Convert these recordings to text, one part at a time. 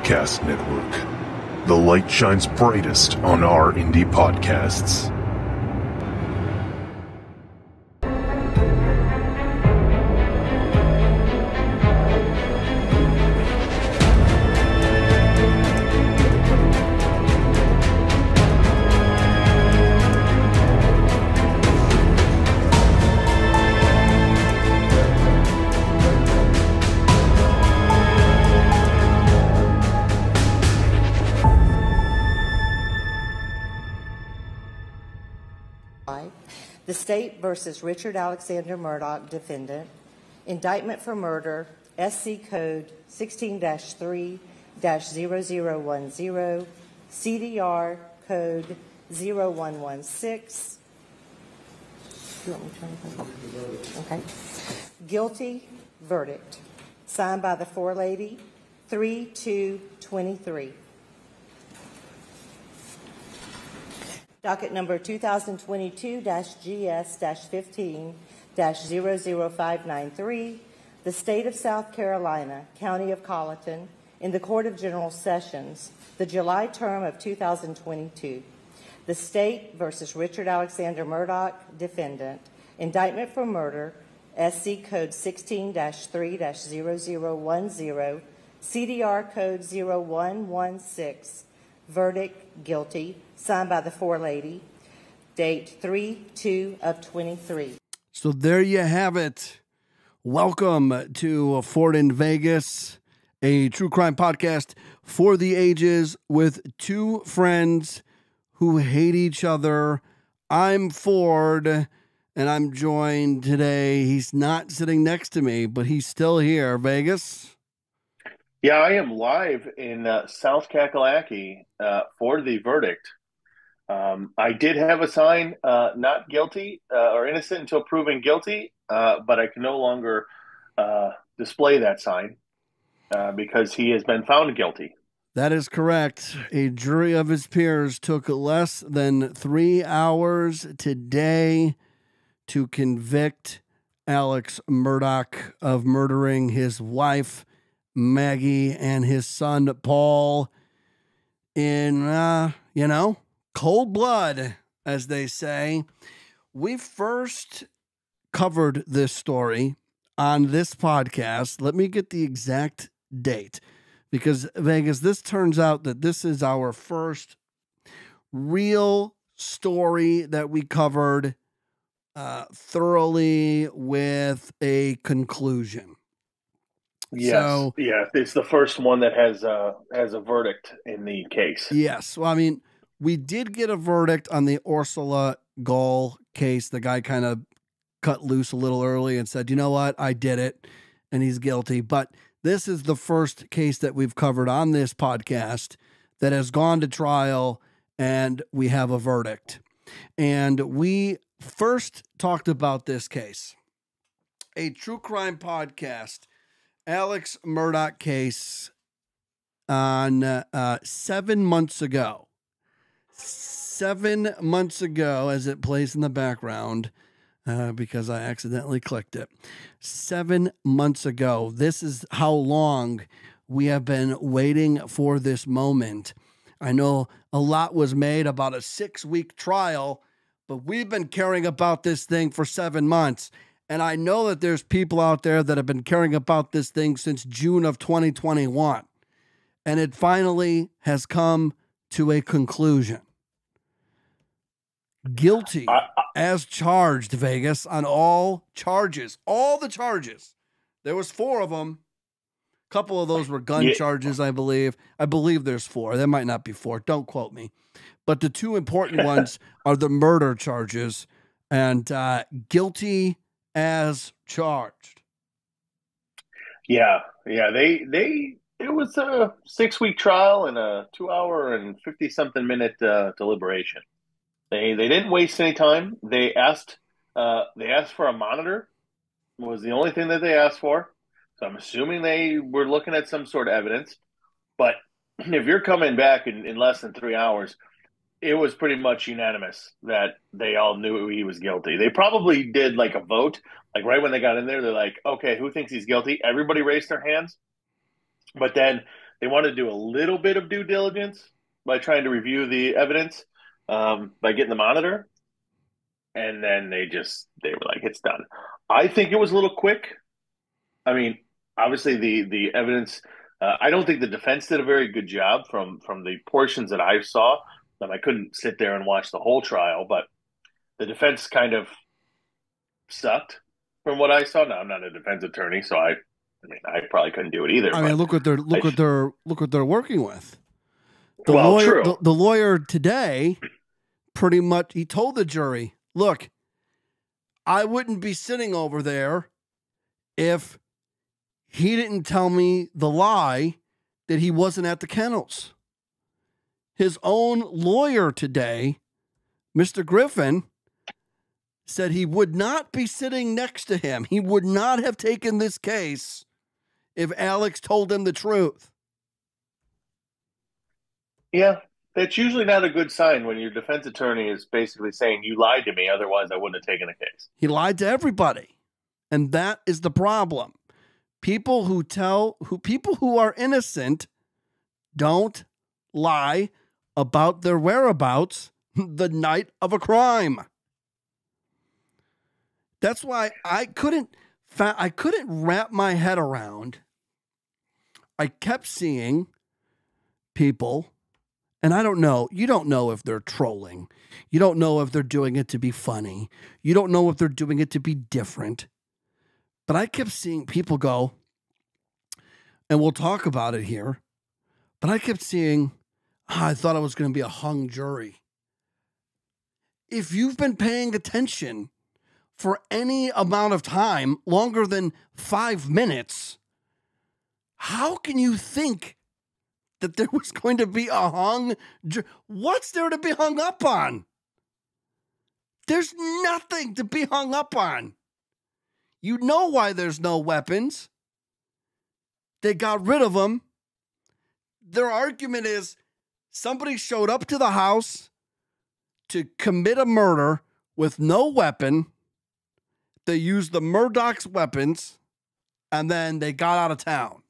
Darkcast Network. The light shines brightest on our indie podcasts. The State versus Richard Alexander Murdaugh, defendant. Indictment for murder, SC Code 16-3-0010, CDR Code 0116. You want me to turn it over? Okay. Guilty verdict. Signed by the forelady, 3/2/23. Docket number 2022-GS-15-00593, the State of South Carolina, County of Colleton, in the Court of General Sessions, the July term of 2022. The State versus Richard Alexander Murdaugh, defendant. Indictment for murder, SC Code 16-3-0010, CDR Code 0116. Verdict, guilty. Signed by the forelady. Date 3/2/23. So there you have it. Welcome to Ford in Vegas, a true crime podcast for the ages with two friends who hate each other. I'm Ford, and I'm joined today. He's not sitting next to me, but he's still here. Vegas? Yeah, I am live in South Kakalaki for the verdict. I did have a sign, not guilty or innocent until proven guilty, but I can no longer display that sign because he has been found guilty. That is correct. A jury of his peers took less than 3 hours today to convict Alex Murdaugh of murdering his wife, Maggie, and his son, Paul, in, cold blood, as they say. We first covered this story on this podcast. Let me get the exact date, because, Vegas, this turns out that this is our first real story that we covered thoroughly with a conclusion. Yes, So, yeah, it's the first one that has a verdict in the case. Yes. Well, I mean, we did get a verdict on the Ursula Gall case. The guy kind of cut loose a little early and said, you know what, I did it, and he's guilty. But this is the first case that we've covered on this podcast that has gone to trial, and we have a verdict. And we first talked about this case, a true crime podcast, Alex Murdaugh case, on 7 months ago. 7 months ago, as it plays in the background, because I accidentally clicked it. 7 months ago. This is how long we have been waiting for this moment. I know a lot was made about a 6-week trial, but we've been caring about this thing for 7 months. And I know that there's people out there that have been caring about this thing since June of 2021. And it finally has come to a conclusion. Guilty as charged, Vegas, on all charges. All the charges. There was 4 of them. A couple of those were gun charges, I believe. I believe there's 4. There might not be 4. Don't quote me. But the 2 important ones are the murder charges and guilty as charged. Yeah. It was a 6-week trial and a 2-hour and 50-something minute deliberation. They didn't waste any time. They asked for a monitor. Was the only thing that they asked for. So I'm assuming they were looking at some sort of evidence. But if you're coming back in less than 3 hours, it was pretty much unanimous that they all knew he was guilty. They probably did like a vote. Like right when they got in there, they're like, okay, who thinks he's guilty? Everybody raised their hands. But then they wanted to do a little bit of due diligence by trying to review the evidence by getting the monitor, and then they were like, it's done. I think it was a little quick. I mean, obviously the evidence. I don't think the defense did a very good job from the portions that I saw. I couldn't sit there and watch the whole trial, but the defense kind of sucked from what I saw. Now I'm not a defense attorney, so I mean, I probably couldn't do it either. I mean, look what they're working with. True. The lawyer today, pretty much, he told the jury, "Look, I wouldn't be sitting over there if he didn't tell me the lie that he wasn't at the kennels." His own lawyer today, Mr. Griffin, said he would not be sitting next to him. He would not have taken this case if Alex told him the truth. Yeah, that's usually not a good sign when your defense attorney is basically saying, you lied to me, otherwise I wouldn't have taken the case. He lied to everybody. And that is the problem. People who are innocent don't lie about their whereabouts the night of a crime. That's why I couldn't wrap my head around. I kept seeing people, and I don't know, you don't know if they're trolling. You don't know if they're doing it to be funny. You don't know if they're doing it to be different. But I kept seeing people go, and we'll talk about it here, but I kept seeing, I thought it was going to be a hung jury. If you've been paying attention for any amount of time, longer than 5 minutes, how can you think that there was going to be a hung jury? What's there to be hung up on? There's nothing to be hung up on. You know why there's no weapons. They got rid of them. Their argument is somebody showed up to the house to commit a murder with no weapon. They used the Murdaugh's weapons, and then they got out of town.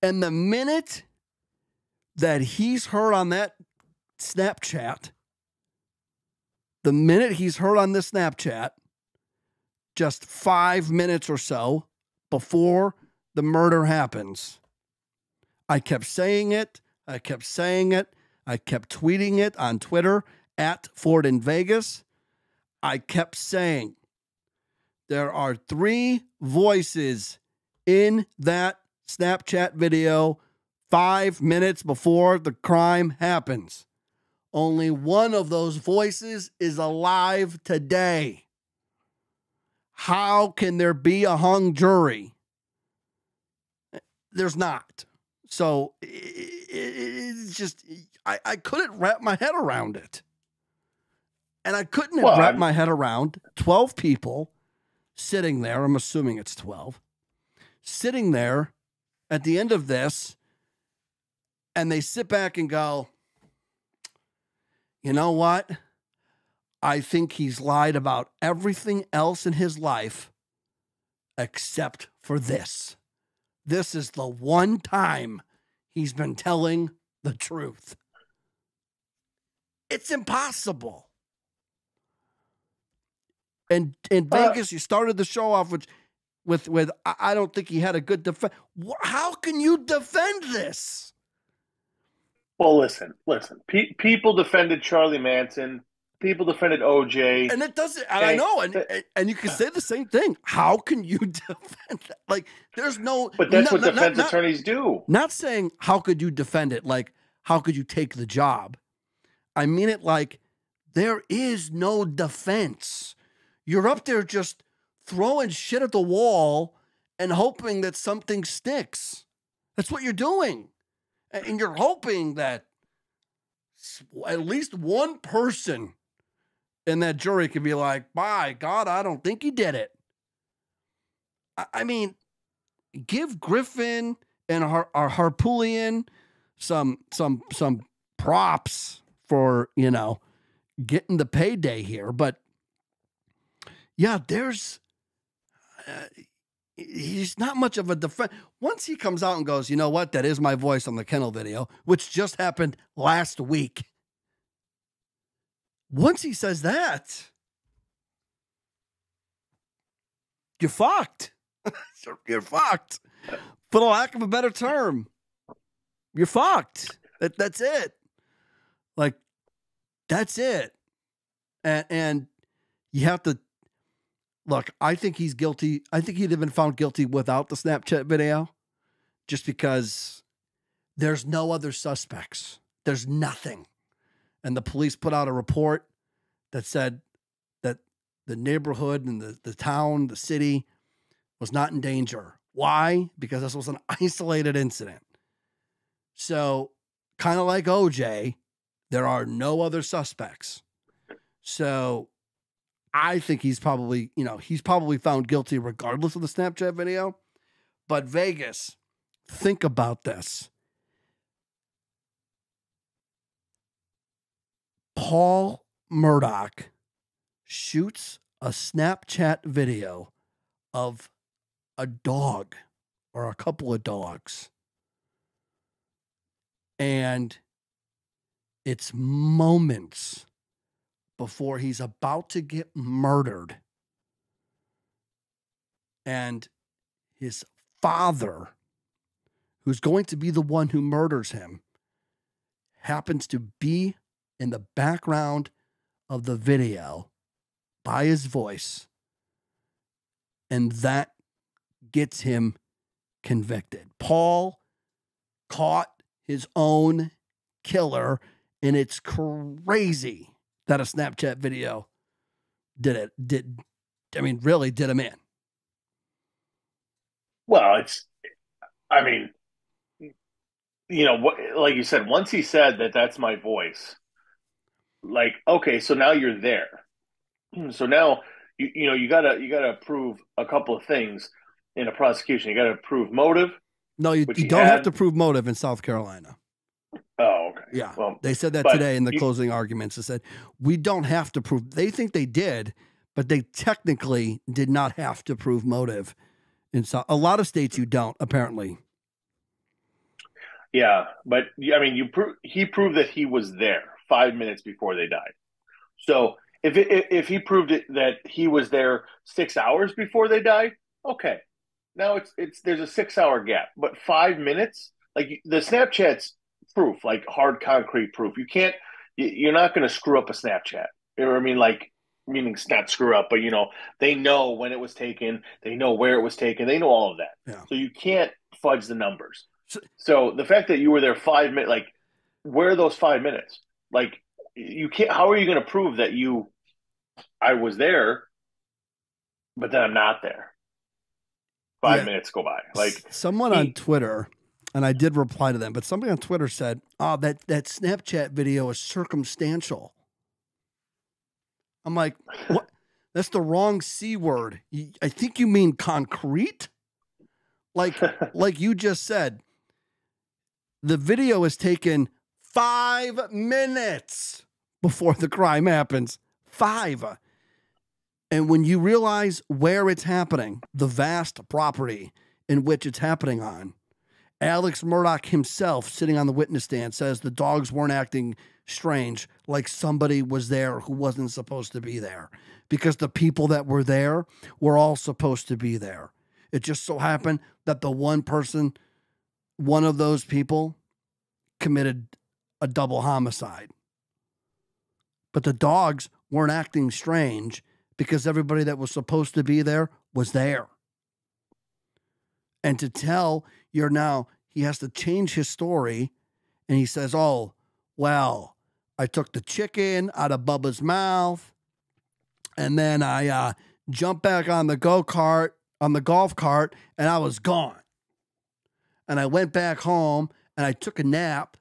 And the minute that he's heard on that Snapchat, just 5 minutes or so before the murder happens, I kept saying it. I kept tweeting it on Twitter at Ford in Vegas. I kept saying there are 3 voices in that Snapchat video 5 minutes before the crime happens. Only one of those voices is alive today. How can there be a hung jury? There's not. So it's just, I couldn't wrap my head around it. And I couldn't wrap my head around 12 people sitting there. I'm assuming it's 12. Sitting there at the end of this, and they sit back and go, you know what? I think he's lied about everything else in his life except for this. This is the one time he's been telling the truth. It's impossible. And in Vegas, you started the show off with I don't think he had a good defense. How can you defend this? Well, listen. People defended Charlie Manson. People defended OJ. And it doesn't, and I know, and you can say the same thing. How can you defend that? Like, there's no... But that's what defense attorneys do. Not saying, how could you defend it? Like, how could you take the job? I mean it like, there is no defense. You're up there just throwing shit at the wall and hoping that something sticks. That's what you're doing. And you're hoping that at least one person in that jury can be like, by God, I don't think he did it. I mean, give Griffin and our Harpoolian some props for, getting the payday here. But yeah, there's he's not much of a defense. Once he comes out and goes, you know what? That is my voice on the kennel video, which just happened last week. Once he says that, you're fucked. You're fucked. For the lack of a better term, you're fucked. That's it. Like, that's it. And you have to look. I think he's guilty. I think he'd have been found guilty without the Snapchat video, just because there's no other suspects. There's nothing. And the police put out a report that said that the neighborhood and the town, the city was not in danger. Why? Because this was an isolated incident. So kind of like OJ, there are no other suspects. So I think he's probably found guilty regardless of the Snapchat video. But Vegas, think about this. Paul Murdaugh shoots a Snapchat video of a dog or a couple of dogs. And it's moments before he's about to get murdered. And his father, who's going to be the one who murders him, happens to be in the background of the video by his voice. And that gets him convicted. Paul caught his own killer, and it's crazy that a Snapchat video really did him in. Well, like you said, once he said that's my voice, like, okay, so now you're there. So now, you gotta prove a couple of things in a prosecution. You gotta prove motive. No, you don't have to prove motive in South Carolina. Oh, okay. Yeah. Well, they said that today in the closing arguments. They said, we don't have to prove. They think they did, but they technically did not have to prove motive. In a lot of states, you don't, apparently. Yeah, but he proved that he was there 5 minutes before they died. So if he proved it that he was there 6 hours before they died, okay. Now there's a 6 hour gap, but 5 minutes, like the Snapchat's proof, like hard concrete proof. You're not going to screw up a Snapchat. You know what I mean? Like, meaning not screw up, but they know when it was taken, they know where it was taken, they know all of that. Yeah. So you can't fudge the numbers. So the fact that you were there 5 minutes, like, where are those 5 minutes? Like, you can't. How are you going to prove that I was there, but then I'm not there? 5 minutes go by. Like, someone on Twitter, and I did reply to them, but somebody on Twitter said, "Oh, that Snapchat video is circumstantial." I'm like, what? That's the wrong C word. I think you mean concrete. Like you just said, the video is taken 5 minutes before the crime happens. 5. And when you realize where it's happening, the vast property in which it's happening on, Alex Murdaugh himself, sitting on the witness stand, says the dogs weren't acting strange, like somebody was there who wasn't supposed to be there, because the people that were there were all supposed to be there. It just so happened that the one of those people committed a double homicide. But the dogs weren't acting strange because everybody that was supposed to be there was there. And to tell he has to change his story, and he says, oh, well, I took the chicken out of Bubba's mouth, and then I jumped back on the golf cart, and I was gone. And I went back home, and I took a nap.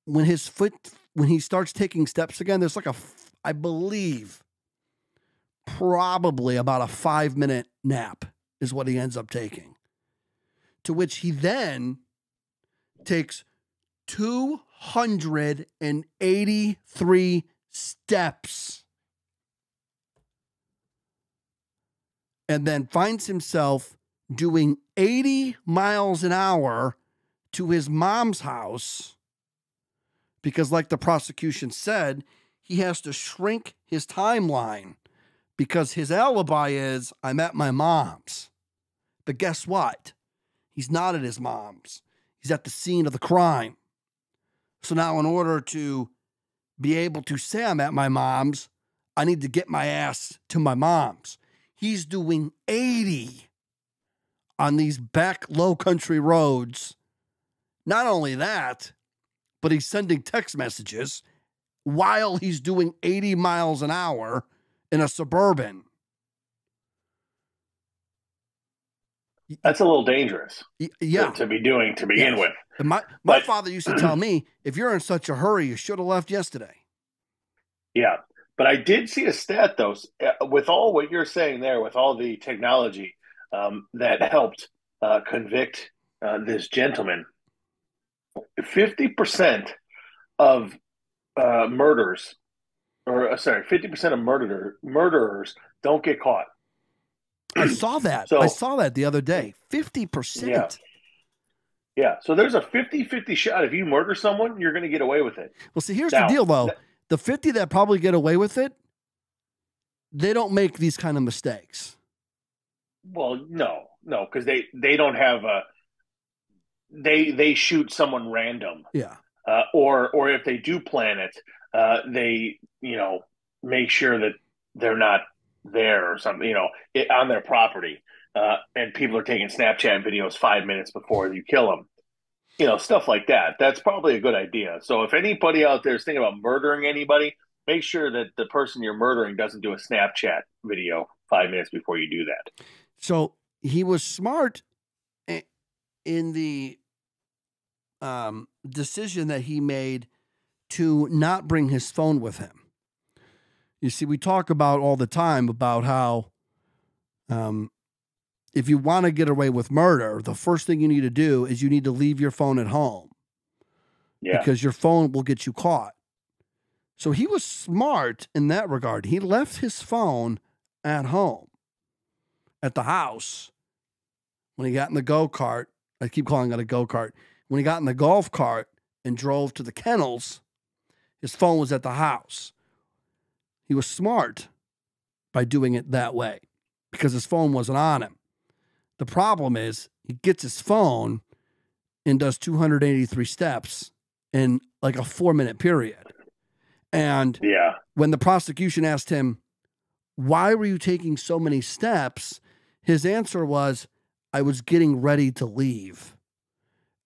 When he starts taking steps again, there's like I believe, probably about a 5-minute nap is what he ends up taking. To which he then takes 283 steps. and then finds himself doing 80 miles an hour to his mom's house because, like the prosecution said, he has to shrink his timeline because his alibi is, I'm at my mom's. But guess what? He's not at his mom's. He's at the scene of the crime. So now, in order to be able to say I'm at my mom's, I need to get my ass to my mom's. He's doing 80 on these back low country roads. Not only that, but he's sending text messages while he's doing 80 miles an hour in a Suburban. That's a little dangerous. Yeah. To be doing to begin with. And my father used to tell me, if you're in such a hurry, you should have left yesterday. Yeah. But I did see a stat, though, with all what you're saying there, with all the technology that helped convict this gentleman. 50% of murders, or 50% of murderers don't get caught. I saw that. I saw that the other day. 50%. Yeah. Yeah. So there's a 50-50 shot. If you murder someone, you're going to get away with it. Well, see, here's the deal, though. The 50 that probably get away with it, they don't make these kind of mistakes. Well, no, because they don't have they shoot someone random. Yeah. Or if they do plan it, they make sure that they're not there or something, on their property, and people are taking Snapchat videos 5 minutes before you kill them. Stuff like that. That's probably a good idea. So if anybody out there is thinking about murdering anybody, make sure that the person you're murdering doesn't do a Snapchat video 5 minutes before you do that. So he was smart in the decision that he made to not bring his phone with him. You see, we talk about all the time about how if you want to get away with murder, the first thing you need to do is you need to leave your phone at home. Yeah. Because your phone will get you caught. So he was smart in that regard. He left his phone at home, at the house. When he got in the go-kart, I keep calling it a go-kart. When he got in the golf cart and drove to the kennels, his phone was at the house. He was smart by doing it that way because his phone wasn't on him. The problem is he gets his phone and does 283 steps in like a 4-minute period. And when the prosecution asked him, why were you taking so many steps? His answer was, I was getting ready to leave.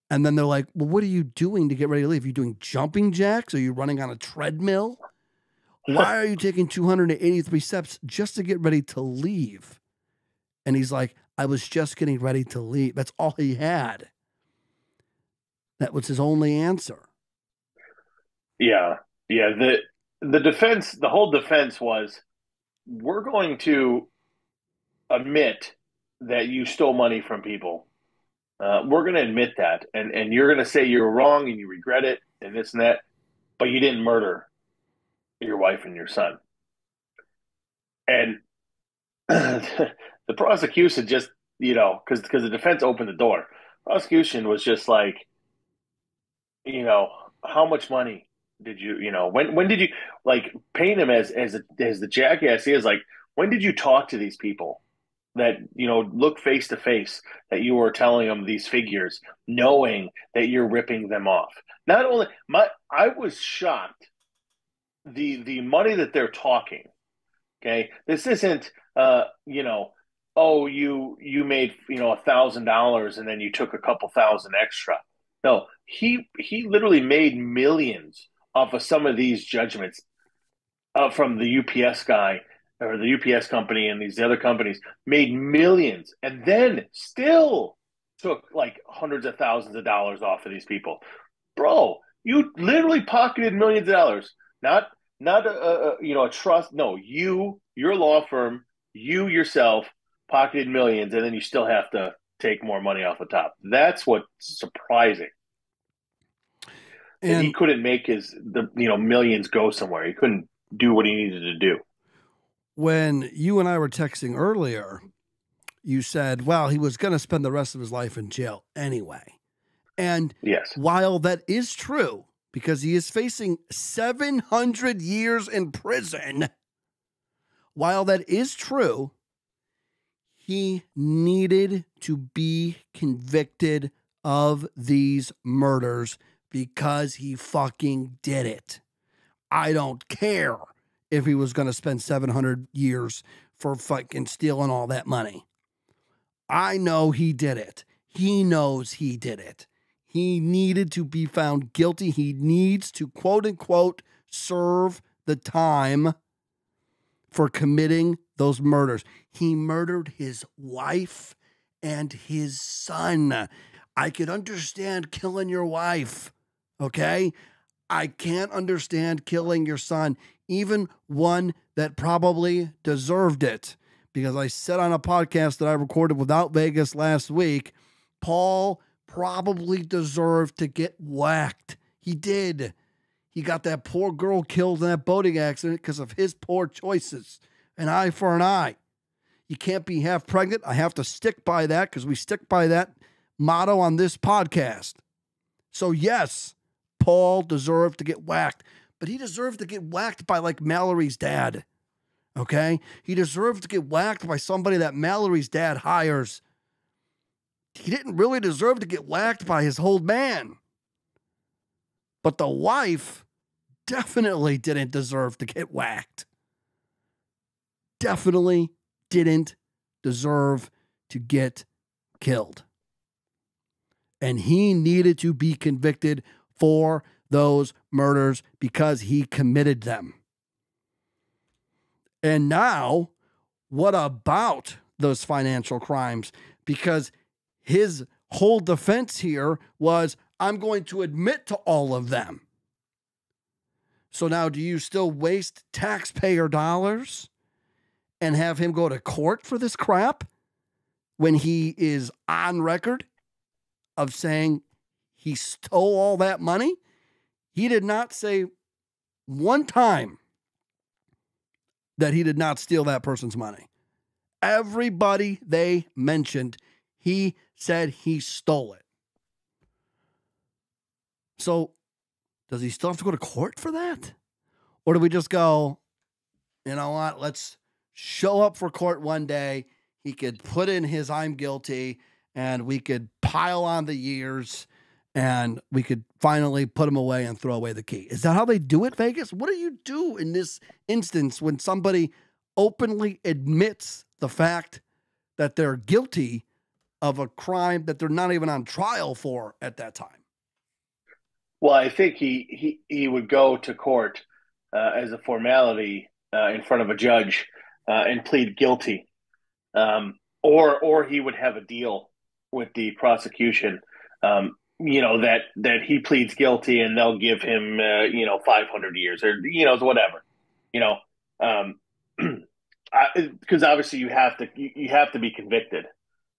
And then they're like, well, what are you doing to get ready to leave? Are you doing jumping jacks? Are you running on a treadmill? Why are you taking 283 steps just to get ready to leave? And he's like, I was just getting ready to leave. That's all he had. That was his only answer. Yeah. Yeah. The defense, the whole defense was, we're going to admit that you stole money from people. We're going to admit that. And you're going to say you were wrong and you regret it and this and that, but you didn't murder your wife and your son. And the prosecution just, because the defense opened the door. Prosecution was just like, how much money did you, when did you, like, paint him as the jackass he is, like, when did you talk to these people that, look face to face, that you were telling them these figures, knowing that you're ripping them off? Not only, I was shocked, the money that they're talking, okay? This isn't, oh, you made, $1,000 and then you took a couple thousand extra. No, he literally made millions off of some of these judgments from the UPS guy or the UPS company and these other companies, made millions and then still took like hundreds of thousands of dollars off of these people. Bro, you literally pocketed millions of dollars. Not a trust. No, your law firm, you yourself pocketed millions, and then you still have to take more money off the top. That's what's surprising. And he couldn't make millions go somewhere. He couldn't do what he needed to do. When you and I were texting earlier, you said, well, he was going to spend the rest of his life in jail anyway. And Yes. while that is true, because he is facing 700 years in prison, while that is true, he needed to be convicted of these murders because he fucking did it. I don't care if he was going to spend 700 years for fucking stealing all that money. I know he did it. He knows he did it. He needed to be found guilty. He needs to, quote unquote, serve the time for committing those murders. He murdered his wife and his son. I could understand killing your wife, okay? I can't understand killing your son, even one that probably deserved it. Because I said on a podcast that I recorded without Vegas last week, Paul probably deserved to get whacked. He did. He got that poor girl killed in that boating accident because of his poor choices. An eye for an eye. You can't be half pregnant. I have to stick by that because we stick by that motto on this podcast. So yes, Paul deserved to get whacked, but he deserved to get whacked by like Mallory's dad. Okay? He deserved to get whacked by somebody that Mallory's dad hires. He didn't really deserve to get whacked by his old man. But the wife definitely didn't deserve to get whacked. Definitely didn't deserve to get killed. And he needed to be convicted for those murders because he committed them. And now, what about those financial crimes? Because his whole defense here was, I'm going to admit to all of them. So now, do you still waste taxpayer dollars and have him go to court for this crap when he is on record of saying he stole all that money? He did not say one time that he did not steal that person's money. Everybody they mentioned, he said he stole it. So does he still have to go to court for that? Or do we just go, you know what, let's show up for court one day. He could put in his I'm guilty and we could pile on the years and we could finally put him away and throw away the key. Is that how they do it, Vegas? What do you do in this instance when somebody openly admits the fact that they're guilty of a crime that they're not even on trial for at that time? Well, I think he would go to court as a formality in front of a judge and plead guilty, or he would have a deal with the prosecution, that he pleads guilty and they'll give him 500 years or whatever, because obviously you have to be convicted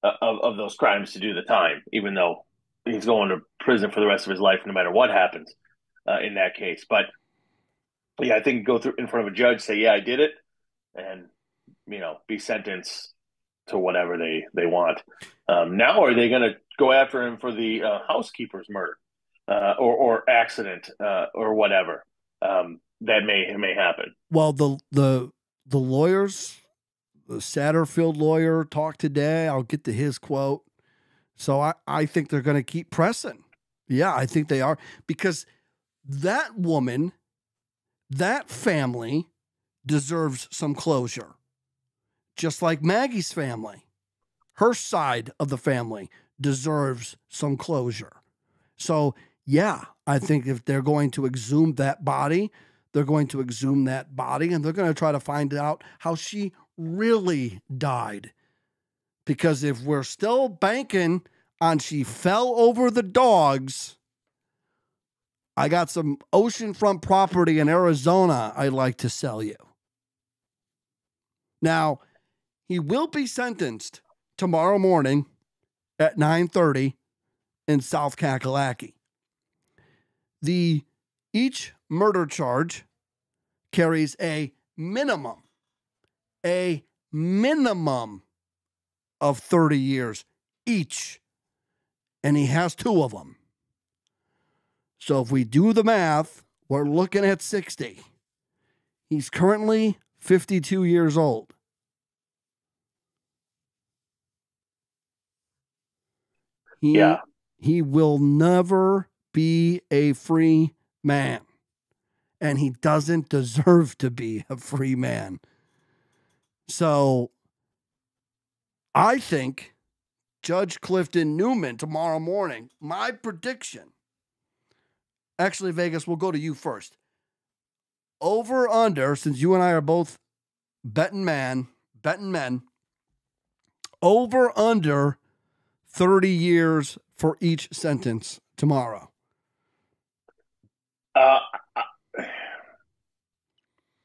of those crimes to do the time, even though he's going to prison for the rest of his life, no matter what happens in that case. But yeah, I think go through in front of a judge, say, yeah, I did it, and be sentenced to whatever they want. Now, are they going to go after him for the housekeeper's murder or accident or whatever that may happen? Well, the lawyers, the Satterfield lawyer talked today. I'll get to his quote. So I think they're going to keep pressing. Yeah, I think they are. Because that woman, that family deserves some closure. Just like Maggie's family. Her side of the family deserves some closure. So, yeah, I think if they're going to exhume that body, they're going to exhume that body and they're going to try to find out how she really died. Because if we're still banking on she fell over the dogs, I got some oceanfront property in Arizona I'd like to sell you. Now, he will be sentenced tomorrow morning at 9:30 in South Kakalaki. Each murder charge carries a minimum of 30 years each. And he has 2 of them. So if we do the math, we're looking at 60. He's currently 52 years old. He will never be a free man. And he doesn't deserve to be a free man. So I think Judge Clifton Newman tomorrow morning, my prediction. Actually, Vegas, we'll go to you first. Over under, since you and I are both betting men, over under 30 years for each sentence tomorrow.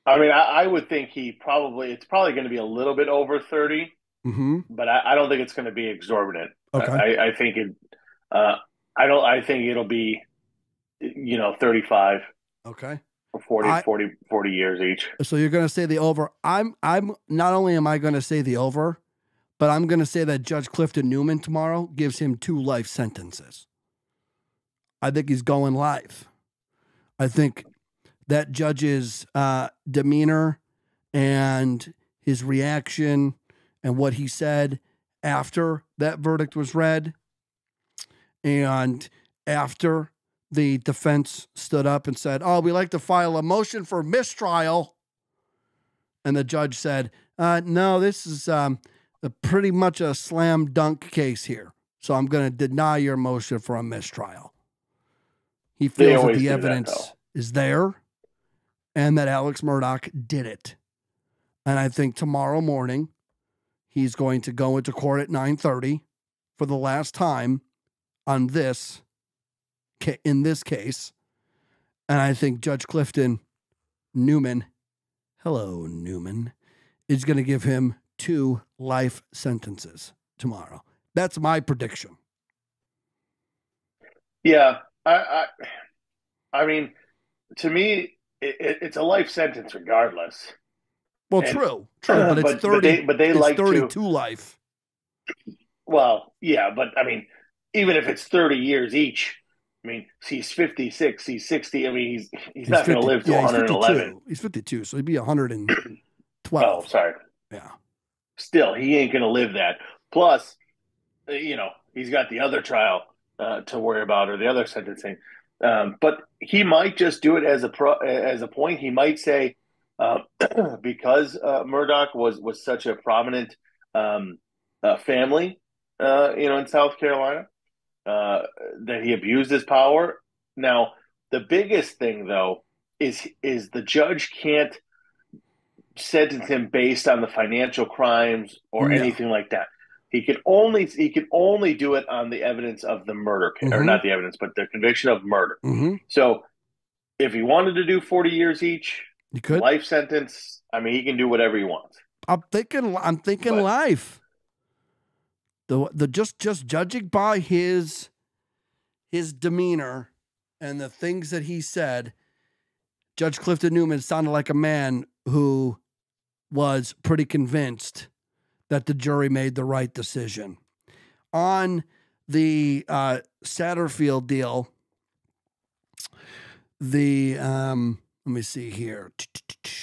I would think it's probably going to be a little bit over 30, but I don't think it's going to be exorbitant. Okay. I think I think it'll be, 35. Okay. Or 40 years each. So you're going to say the over. I'm not only am I going to say the over, but I'm going to say that Judge Clifton Newman tomorrow gives him 2 life sentences. I think he's going life. I think that judge's demeanor and his reaction and what he said after that verdict was read and after the defense stood up and said, we'd like to file a motion for mistrial. And the judge said, no, this is pretty much a slam dunk case here. So I'm going to deny your motion for a mistrial. He feels that the evidence is there and that Alex Murdaugh did it. And I think tomorrow morning he's going to go into court at 9:30 for the last time on this, in this case. And I think Judge Clifton Newman, hello, Newman, is going to give him 2 life sentences tomorrow. That's my prediction. Yeah. I mean, to me, it's a life sentence regardless. Well, true, but it's 30. But they like 32 life. Well, yeah, but I mean, even if it's 30 years each, I mean, he's 56, he's 60. I mean, he's not going to live to 111. He's 52, so he'd be 112. Oh, sorry. Yeah. Still, he ain't going to live that. Plus, he's got the other trial to worry about, or the other sentencing. But he might just do it as a point. He might say, because Murdaugh was such a prominent family, in South Carolina, that he abused his power. Now, the biggest thing, though, is the judge can't sentence him based on the financial crimes or anything like that. He can only do it on the evidence of the murder, or not the evidence, but the conviction of murder. So, if he wanted to do 40 years each, he could. Life sentence. I mean, he can do whatever he wants. I'm thinking life. Just judging by his demeanor and the things that he said, Judge Clifton Newman sounded like a man who was pretty convinced that the jury made the right decision. On the Satterfield deal, let me see here.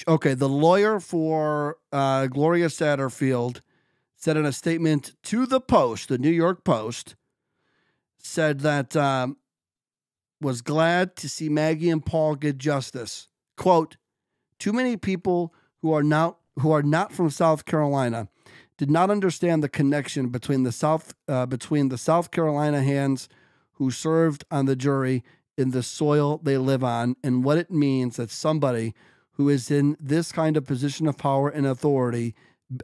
Okay, the lawyer for Gloria Satterfield said in a statement to the Post, the New York Post, said that was glad to see Maggie and Paul get justice. Quote, too many people who are not from South Carolina did not understand the connection between the South Carolina hands who served on the jury in the soil they live on, and what it means that somebody who is in this kind of position of power and authority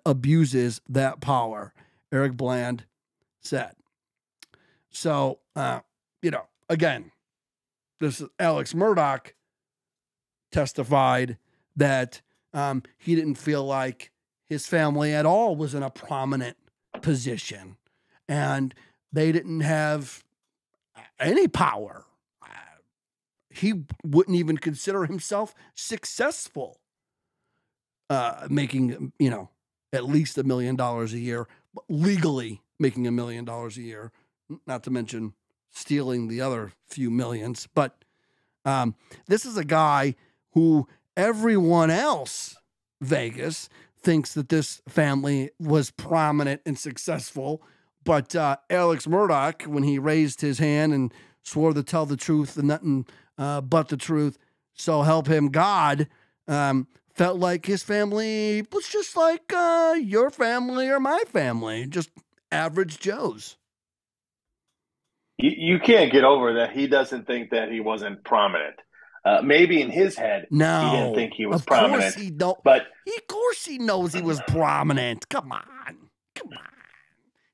abuses that power, Eric Bland said. So, again, this is Alex Murdaugh testified that he didn't feel like his family at all was in a prominent position, and they didn't have any power. He wouldn't even consider himself successful making, at least $1 million a year, legally making $1 million a year, not to mention stealing the other few millions. But this is a guy who everyone else, Vegas, thinks that this family was prominent and successful. But Alex Murdaugh, when he raised his hand and swore to tell the truth and nothing but the truth, so help him God, felt like his family was just like your family or my family, just average Joes. You can't get over that he doesn't think that he wasn't prominent. Maybe in his head, he didn't think he was prominent. Of course he don't. But of course he knows he was prominent. Come on.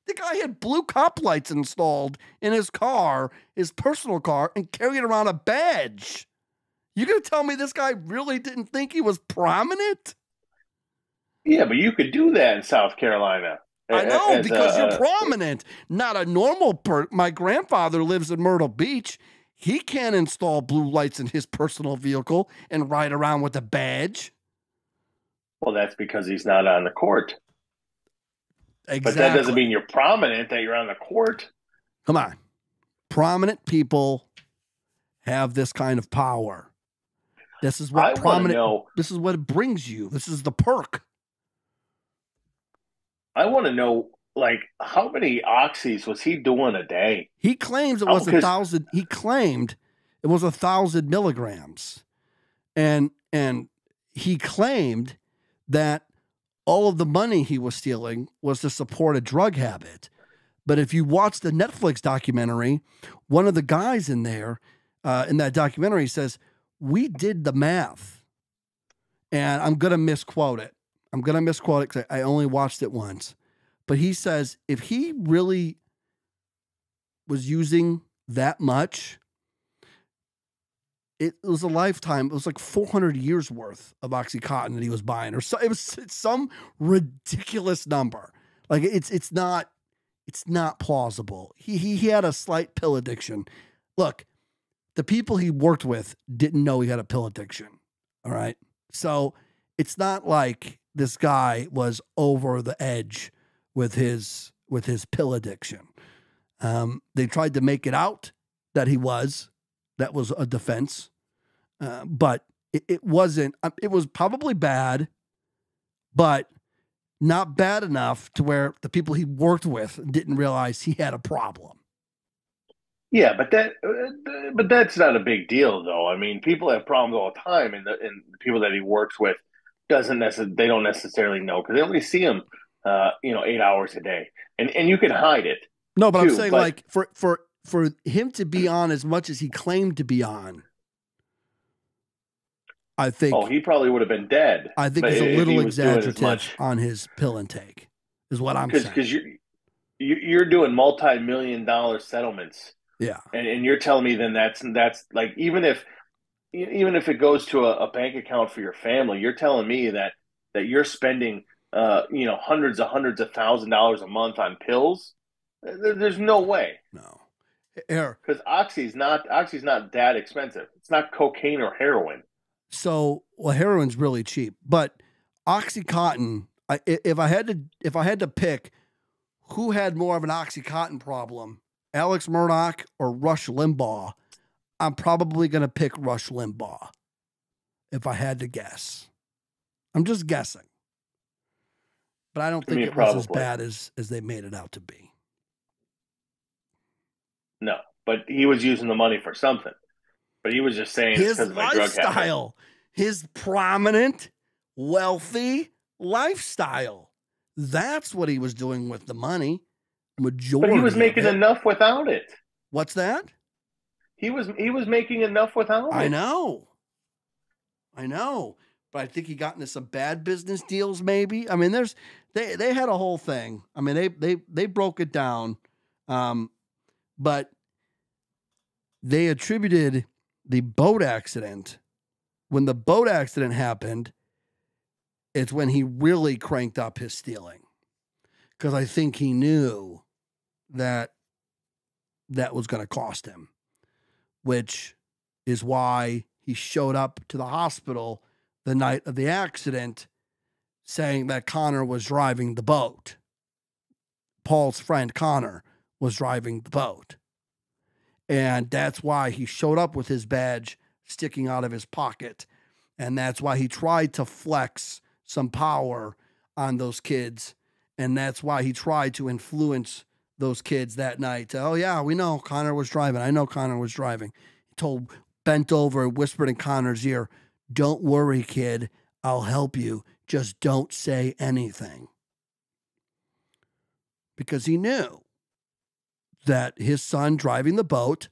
The guy had blue cop lights installed in his car, his personal car, and carried around a badge. You gonna tell me this guy really didn't think he was prominent? Yeah, but you could do that in South Carolina. I know, because you're prominent, not a normal person. My grandfather lives in Myrtle Beach. He can't install blue lights in his personal vehicle and ride around with a badge. Well, that's because he's not on the court. Exactly. But that doesn't mean you're prominent, that you're on the court. Come on. Prominent people have this kind of power. This is what this is what it brings you. This is the perk. I want to know, like, how many oxys was he doing a day? He claims it was 1,000. He claimed it was 1,000 milligrams, and he claimed that all of the money he was stealing was to support a drug habit. But if you watch the Netflix documentary, one of the guys in there in that documentary says, "We did the math," and I'm gonna misquote it. Because I only watched it once. But he says if he really was using that much, it was a lifetime. It was like 400 years worth of Oxycontin that he was buying, or so. It's some ridiculous number. Like it's not plausible. He had a slight pill addiction. Look, the people he worked with didn't know he had a pill addiction. All right, so it's not like this guy was over the edge with his pill addiction. They tried to make it out that he was. That was a defense. But it wasn't. It was probably bad, but not bad enough to where the people he worked with didn't realize he had a problem. Yeah, but that's not a big deal, though. I mean, people have problems all the time, and the people that he works with they don't necessarily know because they only see him, 8 hours a day, and you can hide it. No, but I'm saying like for him to be on as much as he claimed to be on, I think. Oh, he probably would have been dead. I think he's a little exaggerative on his pill intake, is what I'm saying. Because you're doing multi-million-dollar settlements. Yeah, and you're telling me then that's like even if it goes to a bank account for your family, you're telling me that you're spending hundreds of $1,000s a month on pills. There's no way. No, because oxy's not that expensive. It's not cocaine or heroin. So, well, heroin's really cheap, but OxyContin. If I had to pick who had more of an OxyContin problem, Alex Murdaugh or Rush Limbaugh, I'm probably going to pick Rush Limbaugh if I had to guess. I'm just guessing. But I don't think it was as bad as they made it out to be. No, but he was using the money for something. But he was just saying his it's because of my drug habit. His prominent, wealthy lifestyle. That's what he was doing with the money. Majority. But he was making enough without it. What's that? He was making enough without it. I know. But I think he got into some bad business deals, maybe. I mean, they had a whole thing. I mean, they broke it down. But they attributed the boat accident. When the boat accident happened, it's when he really cranked up his stealing. Because I think he knew that was going to cost him, which is why he showed up to the hospital the night of the accident saying that Connor was driving the boat. Paul's friend Connor was driving the boat. And that's why he showed up with his badge sticking out of his pocket. And that's why he tried to flex some power on those kids. And that's why he tried to influence those kids that night. Oh, yeah, we know Connor was driving. I know Connor was driving. He bent over and whispered in Connor's ear, "Don't worry, kid. I'll help you. Just don't say anything." Because he knew that his son driving the boat,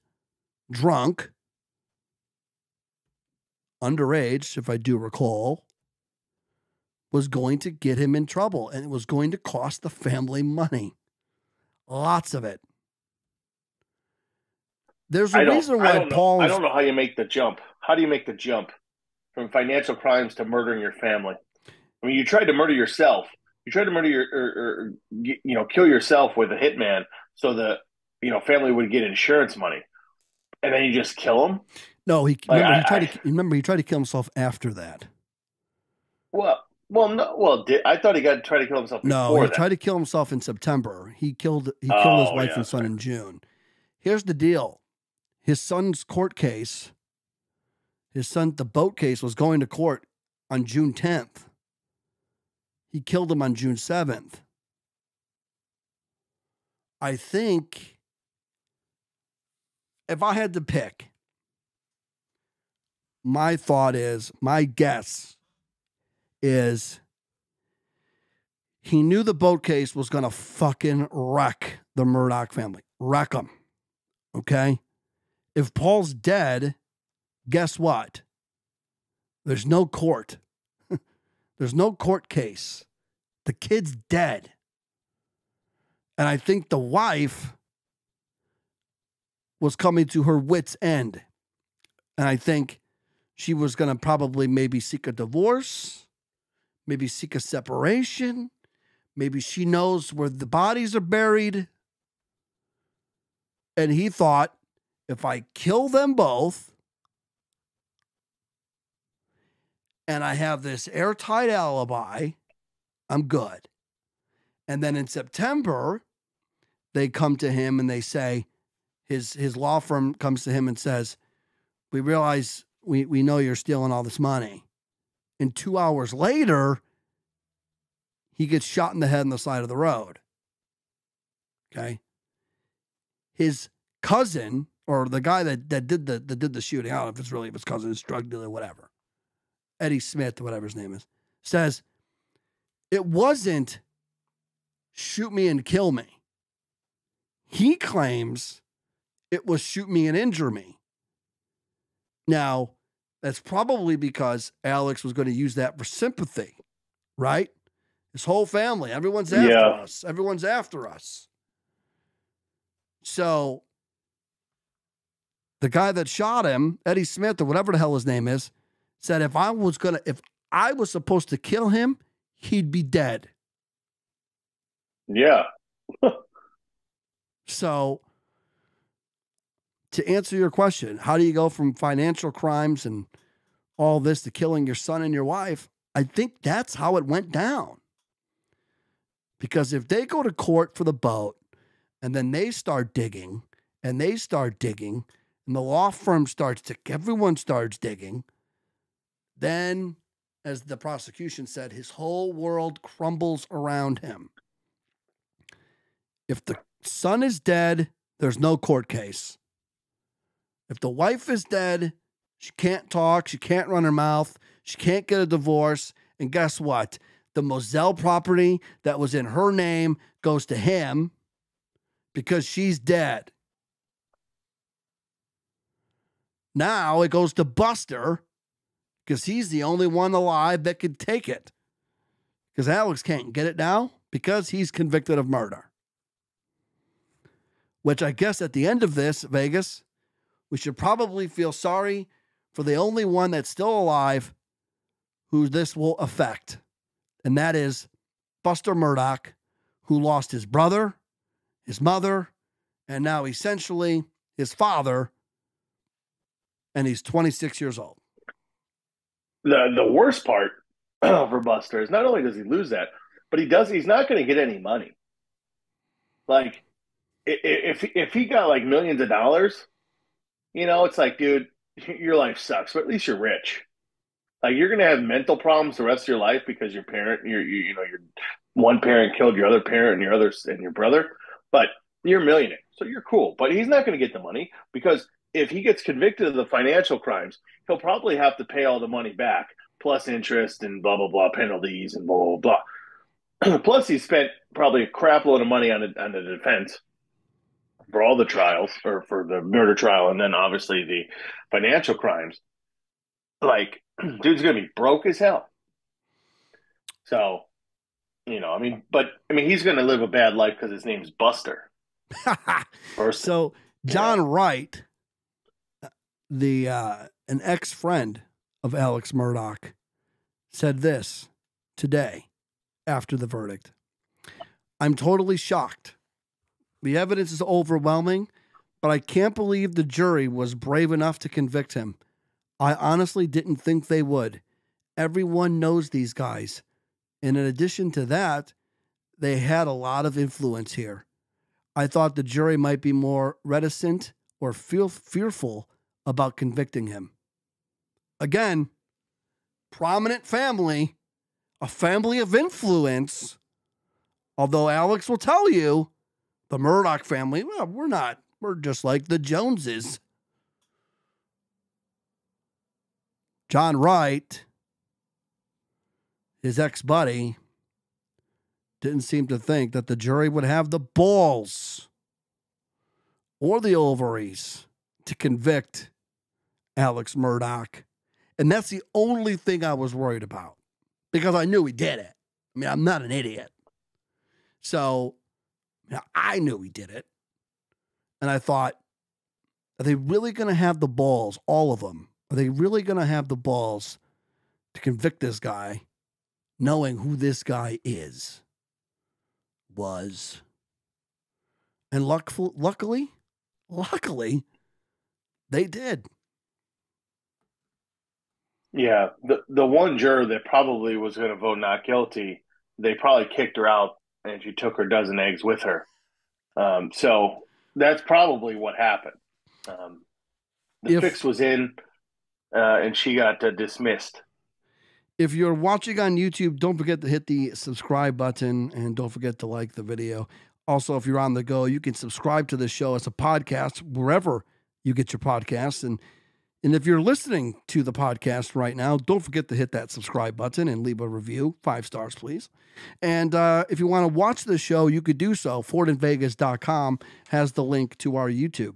drunk, underage, if I do recall, was going to get him in trouble, and it was going to cost the family money. Lots of it. There's a reason why Paul. I don't know how you make the jump. How do you make the jump from financial crimes to murdering your family? I mean, you tried to murder yourself. You tried to murder kill yourself with a hitman so the family would get insurance money, and then you just kill him. No, he tried to kill himself after that. I thought he tried to kill himself. No, he tried to kill himself in September. He killed his wife and son in June. Here's the deal: his son's court case, the boat case, was going to court on June 10th. He killed him on June 7th. I think if I had to pick, my guess is he knew the boat case was going to fucking wreck the Murdaugh family. Wreck them. Okay? If Paul's dead, guess what? There's no court. There's no court case. The kid's dead. And I think the wife was coming to her wit's end. And I think she was going to probably maybe seek a divorce, maybe seek a separation. Maybe she knows where the bodies are buried. And he thought, if I kill them both, and I have this airtight alibi, I'm good. And then in September, they come to him and they say, his law firm comes to him and says, "We realize we know you're stealing all this money." And 2 hours later, he gets shot in the head on the side of the road. Okay. His cousin, or the guy that did the shooting, I don't know if it's really his cousin, his drug dealer, whatever, Eddie Smith, whatever his name is, says it wasn't shoot me and kill me. He claims it was shoot me and injure me. Now, that's probably because Alex was going to use that for sympathy, right? His whole family, everyone's after us. Everyone's after us. So the guy that shot him, Eddie Smith or whatever the hell his name is, said if I was supposed to kill him, he'd be dead. Yeah. So to answer your question, how do you go from financial crimes and all this to killing your son and your wife? I think that's how it went down. Because if they go to court for the boat and then they start digging and they start digging and the law firm everyone starts digging, then, as the prosecution said, his whole world crumbles around him. If the son is dead, there's no court case. If the wife is dead, she can't talk, she can't run her mouth, she can't get a divorce, and guess what? The Moselle property that was in her name goes to him because she's dead. Now it goes to Buster because he's the only one alive that could take it. Because Alex can't get it now because he's convicted of murder. Which I guess at the end of this, Vegas, we should probably feel sorry for the only one that's still alive who this will affect. And that is Buster Murdaugh, who lost his brother, his mother, and now essentially his father. And he's 26 years old. The worst part for Buster is not only does he lose that, but he's not going to get any money. Like if he got like millions of dollars, it's like, dude, your life sucks, but at least you're rich. Like you're gonna have mental problems the rest of your life because your parent, your one parent killed your other parent and your brother, but you're a millionaire, so you're cool. But he's not gonna get the money because if he gets convicted of the financial crimes, he'll probably have to pay all the money back plus interest and blah blah blah penalties and blah blah blah. Plus, he spent probably a crap load of money on the defense for all the trials or for the murder trial, and then obviously the financial crimes. Like, dude's gonna be broke as hell. So, he's gonna live a bad life because his name's Buster. So, John Wright, an ex-friend of Alex Murdaugh, said this today after the verdict. I'm totally shocked. The evidence is overwhelming, but I can't believe the jury was brave enough to convict him. I honestly didn't think they would. Everyone knows these guys. And in addition to that, they had a lot of influence here. I thought the jury might be more reticent or fearful about convicting him. Again, prominent family, a family of influence. Although Alex will tell you, the Murdaugh family, well, we're just like the Joneses. John Wright, his ex-buddy, didn't seem to think that the jury would have the balls or the ovaries to convict Alex Murdaugh. And that's the only thing I was worried about because I knew he did it. I mean, I'm not an idiot. So I knew he did it. And I thought, are they really going to have the balls, all of them? Are they really going to have the balls to convict this guy, knowing who this guy was? And luckily, they did. Yeah, the one juror that probably was going to vote not guilty, they probably kicked her out and she took her dozen eggs with her. So that's probably what happened. The fix was in. And she got dismissed. If you're watching on YouTube, don't forget to hit the subscribe button and don't forget to like the video. Also, if you're on the go, you can subscribe to the show as a podcast wherever you get your podcasts. And if you're listening to the podcast right now, don't forget to hit that subscribe button and leave a review. 5 stars, please. And if you want to watch the show, you could do so. FordandVegas.com has the link to our YouTube.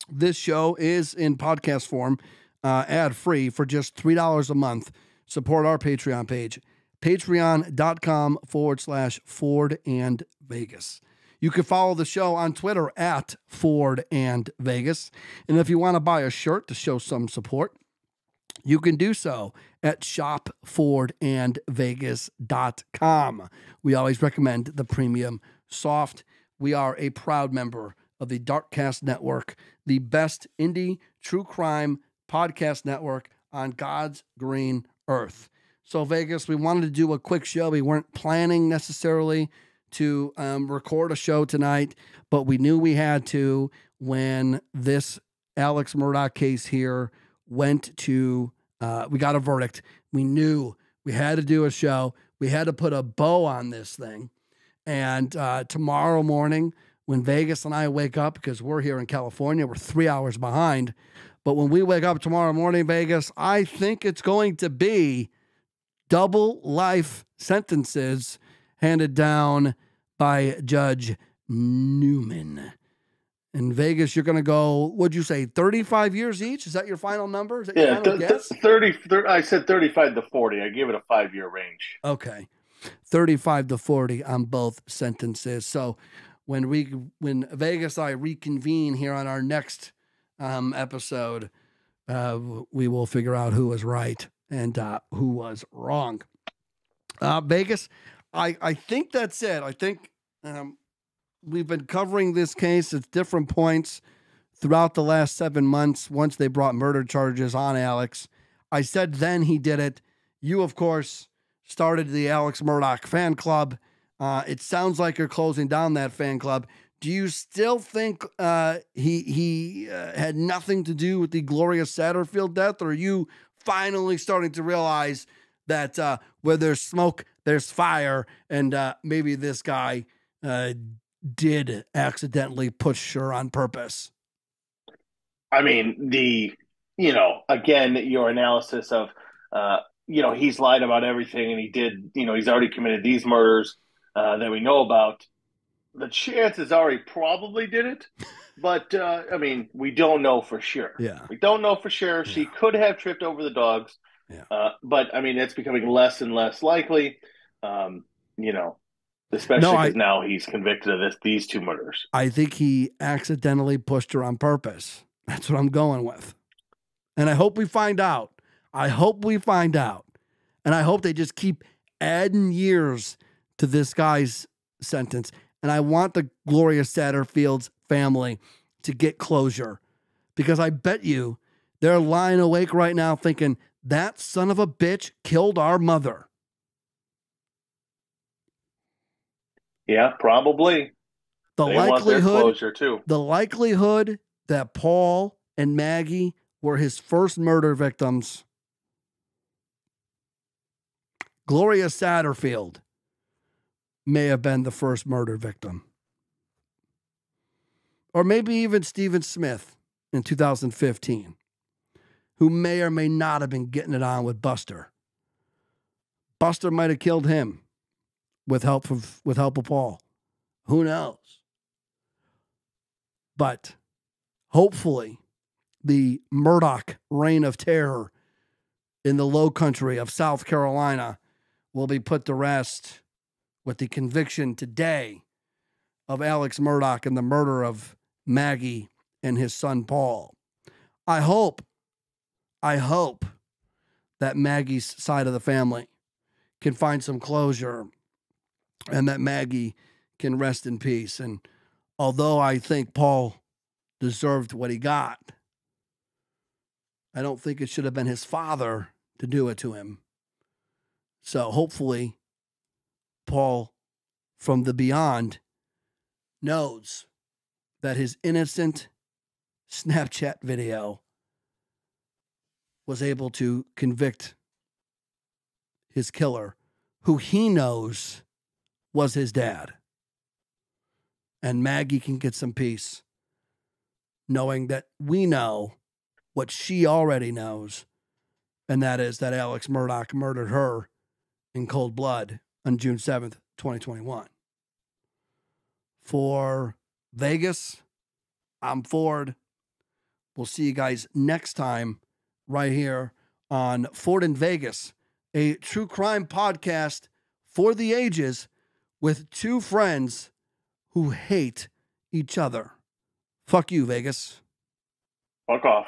This show is in podcast form. Ad-free for just $3 a month. Support our Patreon page, patreon.com/Ford and Vegas. You can follow the show on Twitter at Ford and Vegas. And if you want to buy a shirt to show some support, you can do so at shopfordandvegas.com. We always recommend the premium soft. We are a proud member of the Darkcast Network, the best indie true crime podcast network on God's green earth. So Vegas, we wanted to do a quick show. We weren't planning necessarily to record a show tonight, but we knew we had to when this Alex Murdaugh case here went to, we got a verdict. We knew we had to do a show. We had to put a bow on this thing. And tomorrow morning, when Vegas and I wake up, because we're here in California, we're 3 hours behind. But when we wake up tomorrow morning, Vegas, I think it's going to be double life sentences handed down by Judge Newman. In Vegas, you're going to go, what'd you say, 35 years each? Is that your final number? Is that your final guess? 30, I said 35 to 40. I gave it a 5-year range. Okay. 35 to 40 on both sentences. So when Vegas and I reconvene here on our next episode, we will figure out who was right and who was wrong. Vegas, I think that's it. I think we've been covering this case at different points throughout the last 7 months. Once they brought murder charges on Alex, I said then he did it. You, of course, started the Alex Murdaugh fan club. It sounds like you're closing down that fan club. Do you still think he had nothing to do with the Gloria Satterfield death, or are you finally starting to realize that where there's smoke, there's fire, and maybe this guy did accidentally push her on purpose? I mean, again, your analysis of, he's lied about everything and he did, he's already committed these murders that we know about. The chances are he probably did it, but I mean, we don't know for sure. Yeah. We don't know for sure. She could have tripped over the dogs, but I mean, it's becoming less and less likely, especially because now he's convicted of these two murders. I think he accidentally pushed her on purpose. That's what I'm going with. And I hope we find out. And I hope they just keep adding years to this guy's sentence. And I want the Gloria Satterfield's family to get closure, because I bet you they're lying awake right now thinking that son of a bitch killed our mother. Yeah, probably. They want their closure too. The likelihood that Paul and Maggie were his first murder victims. Gloria Satterfield may have been the first murder victim. Or maybe even Stephen Smith in 2015, who may or may not have been getting it on with Buster. Buster might have killed him with help of Paul. Who knows? But hopefully the Murdaugh reign of terror in the low country of South Carolina will be put to rest with the conviction today of Alex Murdaugh and the murder of Maggie and his son Paul. I hope that Maggie's side of the family can find some closure and that Maggie can rest in peace. And although I think Paul deserved what he got, I don't think it should have been his father to do it to him. So hopefully Paul from the beyond knows that his innocent Snapchat video was able to convict his killer, who he knows was his dad. And Maggie can get some peace, knowing that we know what she already knows, and that is that Alex Murdaugh murdered her in cold blood on June 7th, 2021. For Vegas, I'm Ford. We'll see you guys next time right here on Ford in Vegas, a true crime podcast for the ages with two friends who hate each other. Fuck you, Vegas. Fuck off.